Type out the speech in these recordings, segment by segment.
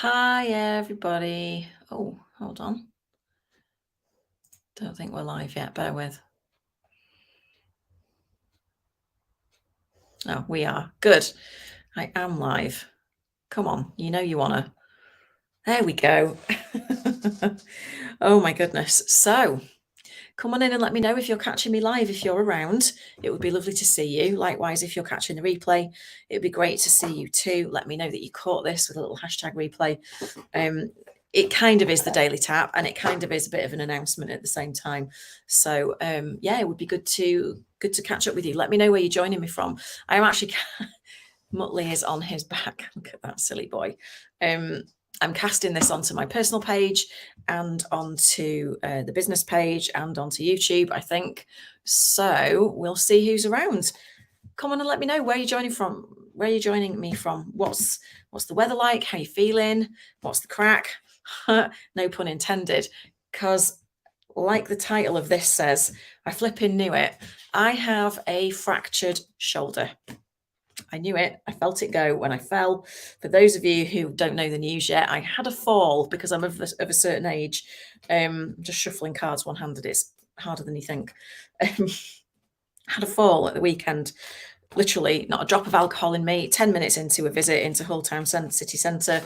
Hi, everybody. Oh, hold on. Don't think we're live yet. Bear with. Oh, we are. Good. I am live. Come on. You know you want to. There we go. Oh, my goodness. So, come on in and let me know if you're catching me live, if you're around. It would be lovely to see you. Likewise, if you're catching the replay, it would be great to see you too. Let me know that you caught this with a little hashtag replay. It kind of is the Daily Tap, and it kind of is a bit of an announcement at the same time. So yeah, it would be good to catch up with you. Let me know where you're joining me from. I am actually Muttley is on his back. Look at that silly boy. I'm casting this onto my personal page and onto the business page and onto YouTube, I think. So we'll see who's around. Come on and let me know where you're joining from. Where you're joining me from? What's the weather like? How you feeling? What's the crack? No pun intended. Because, like the title of this says, I flipping knew it. I have a fractured shoulder. I knew it. I felt it go when I fell. For those of you who don't know the news yet, I had a fall because I'm of a certain age. Just shuffling cards one-handed is harder than you think. Had a fall at the weekend. Literally not a drop of alcohol in me. 10 minutes into a visit into Hull Town City Centre,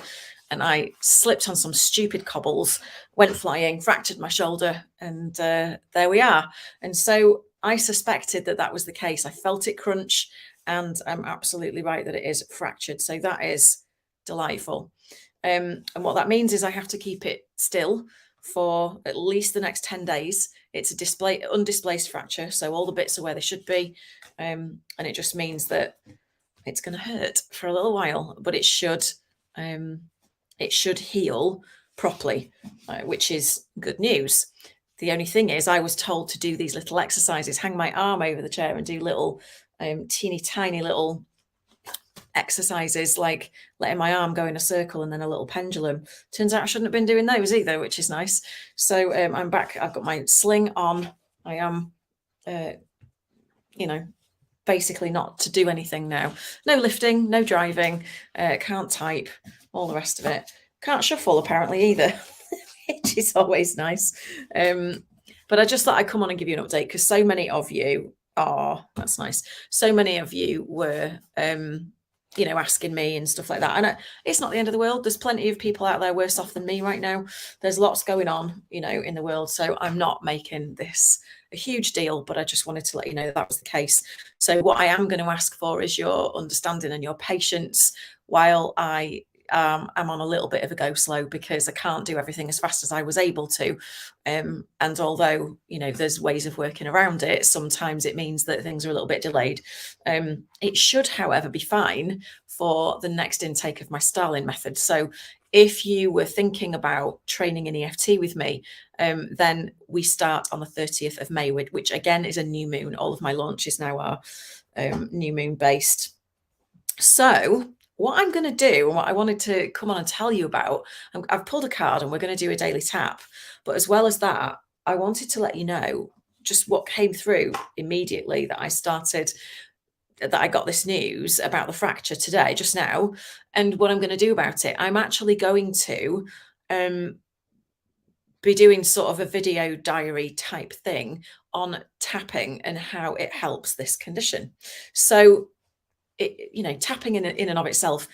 and I slipped on some stupid cobbles, went flying, fractured my shoulder, and there we are. And so I suspected that was the case. I felt it crunch, and I'm absolutely right that it is fractured. So that is delightful. And what that means is I have to keep it still for at least the next 10 days. It's a undisplaced fracture, so all the bits are where they should be. And it just means that it's going to hurt for a little while, but it should heal properly, which is good news. The only thing is, I was told to do these little exercises, hang my arm over the chair and do little teeny tiny little exercises, like letting my arm go in a circle and then a little pendulum. Turns out I shouldn't have been doing those either, which is nice. So I'm back. I've got my sling on. I am, basically not to do anything now. No lifting, no driving, can't type, all the rest of it. Can't shuffle apparently either, which is always nice. But I just thought I'd come on and give you an update because so many of you are, that's nice. So many of you were, asking me and stuff like that. And it's not the end of the world. There's plenty of people out there worse off than me right now. There's lots going on, in the world. So I'm not making this a huge deal, but I just wanted to let you know that was the case. So what I am going to ask for is your understanding and your patience while I am on a little bit of a go slow, because I can't do everything as fast as I was able to. And although, there's ways of working around it, sometimes it means that things are a little bit delayed. It should, however, be fine for the next intake of my Starling method. So if you were thinking about training in EFT with me, then we start on the 30th of May, which again is a new moon. All of my launches now are new moon based. So what I'm going to do, and what I wanted to come on and tell you about, I've pulled a card and we're going to do a daily tap. But as well as that, I wanted to let you know just what came through immediately that I got this news about the fracture today, just now, and what I'm going to do about it. I'm actually going to be doing sort of a video diary type thing on tapping and how it helps this condition. So, tapping in and of itself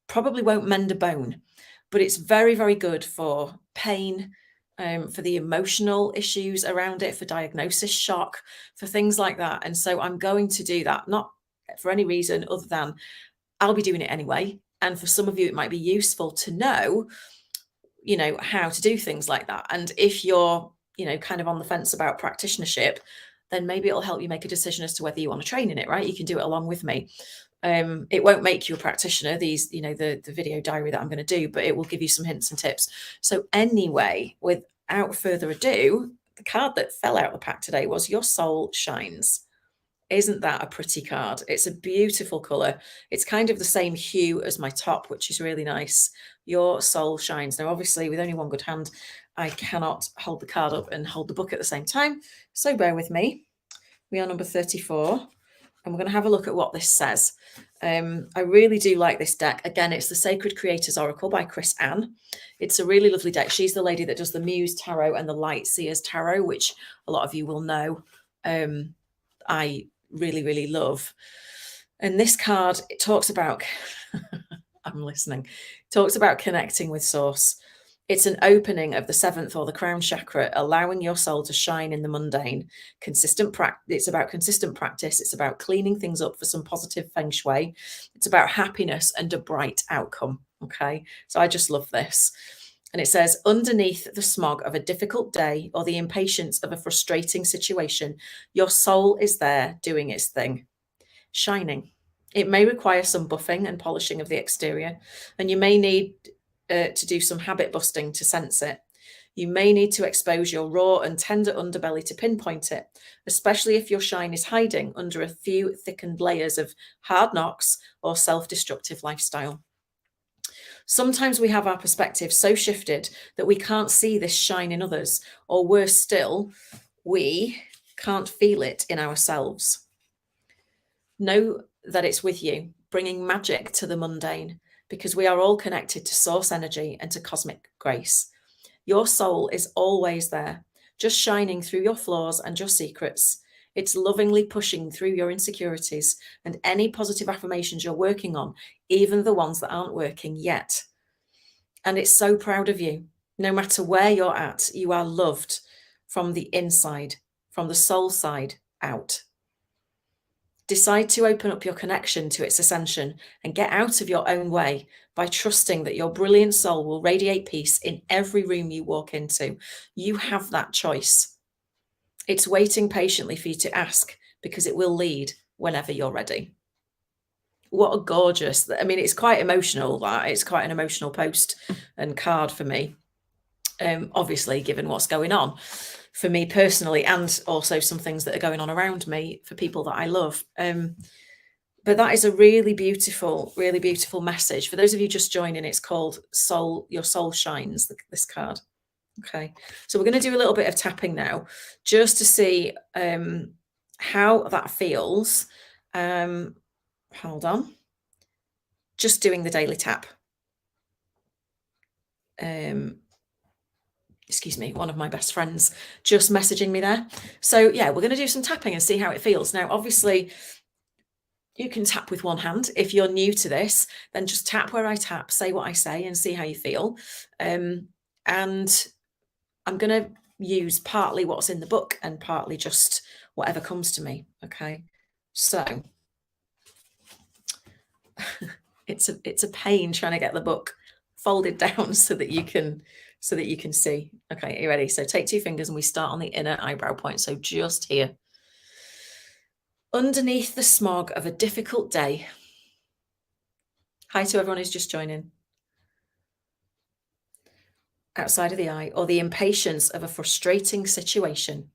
probably won't mend a bone, but it's very, very good for pain, for the emotional issues around it, for diagnosis shock, for things like that. And so I'm going to do that, not for any reason other than I'll be doing it anyway. And for some of you, it might be useful to know, how to do things like that. And if you're, kind of on the fence about practitionership, then maybe it'll help you make a decision as to whether you want to train in it, right? You can do it along with me. It won't make you a practitioner, these, the video diary that I'm going to do, but it will give you some hints and tips. So anyway, without further ado, the card that fell out of the pack today was Your Soul Shines. Isn't that a pretty card? It's a beautiful color. It's kind of the same hue as my top, which is really nice. Your Soul Shines. Now, obviously, with only one good hand, I cannot hold the card up and hold the book at the same time. So bear with me. We are number 34. And we're going to have a look at what this says. I really do like this deck. Again, it's the Sacred Creators Oracle by Chris Ann. It's a really lovely deck. She's the lady that does the Muse Tarot and the Light Seers Tarot, which a lot of you will know. I really, really love. And this card, it talks about, I'm listening, it talks about connecting with Source. It's an opening of the seventh or the crown chakra, allowing your soul to shine in the mundane. It's about consistent practice. It's about cleaning things up for some positive feng shui. It's about happiness and a bright outcome. Okay. So I just love this. And it says, underneath the smog of a difficult day or the impatience of a frustrating situation, your soul is there doing its thing, shining. It may require some buffing and polishing of the exterior, and you may need to do some habit busting to sense it. You may need to expose your raw and tender underbelly to pinpoint it, especially if your shine is hiding under a few thickened layers of hard knocks or self-destructive lifestyle. Sometimes we have our perspective so shifted that we can't see this shine in others, or worse still, we can't feel it in ourselves. Know that it's with you, bringing magic to the mundane, because we are all connected to source energy and to cosmic grace. Your soul is always there, just shining through your flaws and your secrets. It's lovingly pushing through your insecurities and any positive affirmations you're working on, even the ones that aren't working yet. And it's so proud of you. No matter where you're at, you are loved from the inside, from the soul side out. Decide to open up your connection to its ascension and get out of your own way by trusting that your brilliant soul will radiate peace in every room you walk into. You have that choice. It's waiting patiently for you to ask, because it will lead whenever you're ready. What a gorgeous, I mean, it's quite emotional. It's quite an emotional post and card for me. Obviously, given what's going on for me personally, and also some things that are going on around me for people that I love. But that is a really beautiful message. For those of you just joining, it's called Soul, Your Soul Shines, this card. Okay, so we're going to do a little bit of tapping now, just to see how that feels. Hold on. Just doing the daily tap. Excuse me, one of my best friends just messaging me there. So yeah, we're going to do some tapping and see how it feels. Now, obviously, you can tap with one hand. If you're new to this, then just tap where I tap, say what I say, and see how you feel. And I'm going to use partly what's in the book and partly just whatever comes to me. Okay, so it's a pain trying to get the book folded down so that you can see. Okay, are you ready? So take 2 fingers and we start on the inner eyebrow point. So just here. Underneath the smog of a difficult day. Hi to everyone who's just joining. Outside of the eye, or the impatience of a frustrating situation.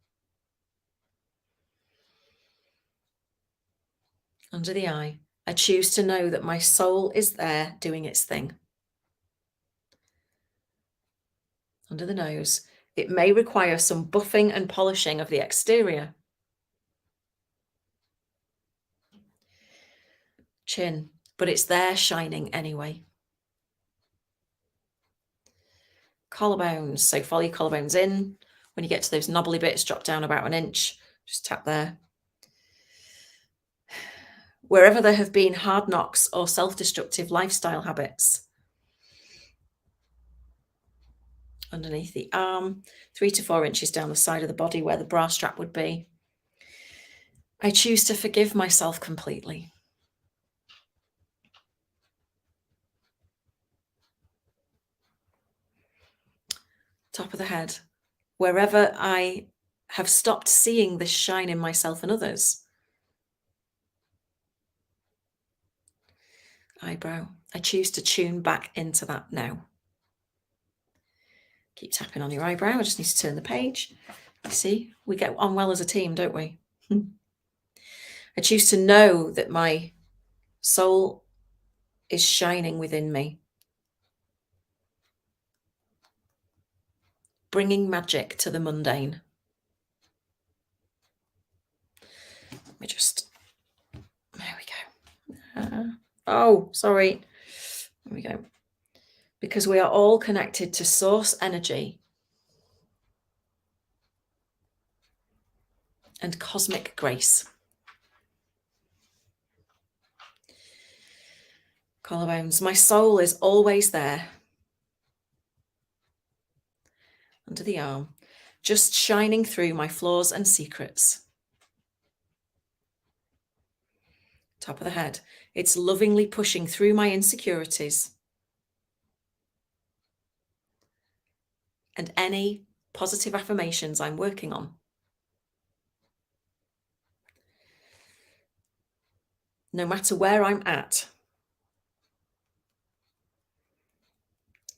Under the eye, I choose to know that my soul is there doing its thing. Under the nose, it may require some buffing and polishing of the exterior. Chin, but it's there shining anyway. Collarbones, so follow your collarbones in. When you get to those knobbly bits, drop down about 1 inch, just tap there. Wherever there have been hard knocks or self-destructive lifestyle habits. Underneath the arm, 3 to 4 inches down the side of the body where the bra strap would be. I choose to forgive myself completely. Top of the head, wherever I have stopped seeing this shine in myself and others. Eyebrow, I choose to tune back into that now. Keep tapping on your eyebrow. I just need to turn the page. You see, we get on well as a team, don't we? I choose to know that my soul is shining within me, bringing magic to the mundane. Let me just, there we go. Oh, sorry. There we go. Because we are all connected to source energy and cosmic grace. Collarbones. My soul is always there. Under the arm. Just shining through my flaws and secrets. Top of the head. It's lovingly pushing through my insecurities and any positive affirmations I'm working on. No matter where I'm at,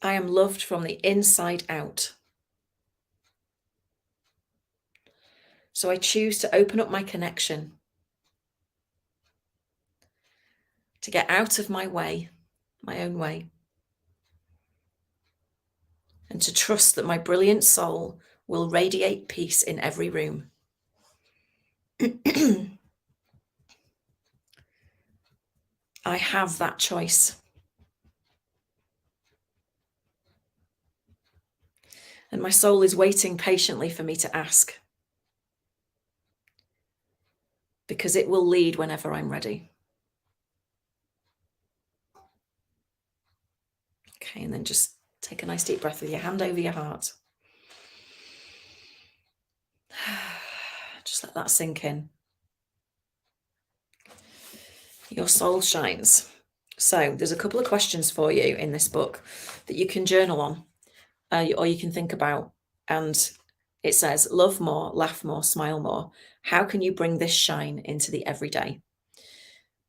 I am loved from the inside out. So I choose to open up my connection, to get out of my way, my own way, and to trust that my brilliant soul will radiate peace in every room. I have that choice. And my soul is waiting patiently for me to ask, because it will lead whenever I'm ready. Okay, and then just take a nice deep breath with your hand over your heart. Just let that sink in. Your soul shines. So there's a couple of questions for you in this book that you can journal on, or you can think about. And it says, love more, laugh more, smile more. How can you bring this shine into the everyday?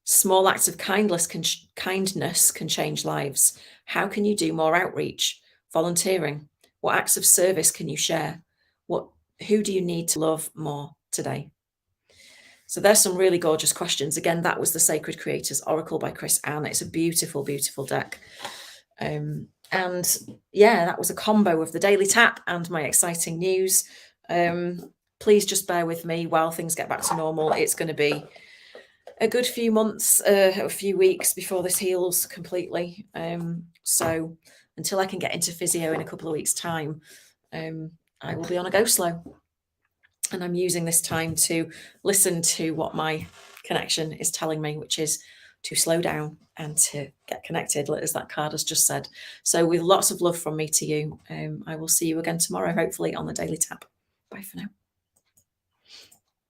Small acts of kindness can change lives. How can you do more outreach? Volunteering. What acts of service can you share? Who do you need to love more today? So there's some really gorgeous questions. Again, that was the Sacred Creators Oracle by Chris Anne. It's a beautiful, beautiful deck. And yeah, that was a combo of the Daily Tap and my exciting news. Please just bear with me while things get back to normal. It's going to be a good few months, a few weeks before this heals completely. So until I can get into physio in a couple of weeks' time, I will be on a go slow. And I'm using this time to listen to what my connection is telling me, which is to slow down and to get connected, as that card has just said. So with lots of love from me to you, I will see you again tomorrow, hopefully on the Daily Tap. Bye for now.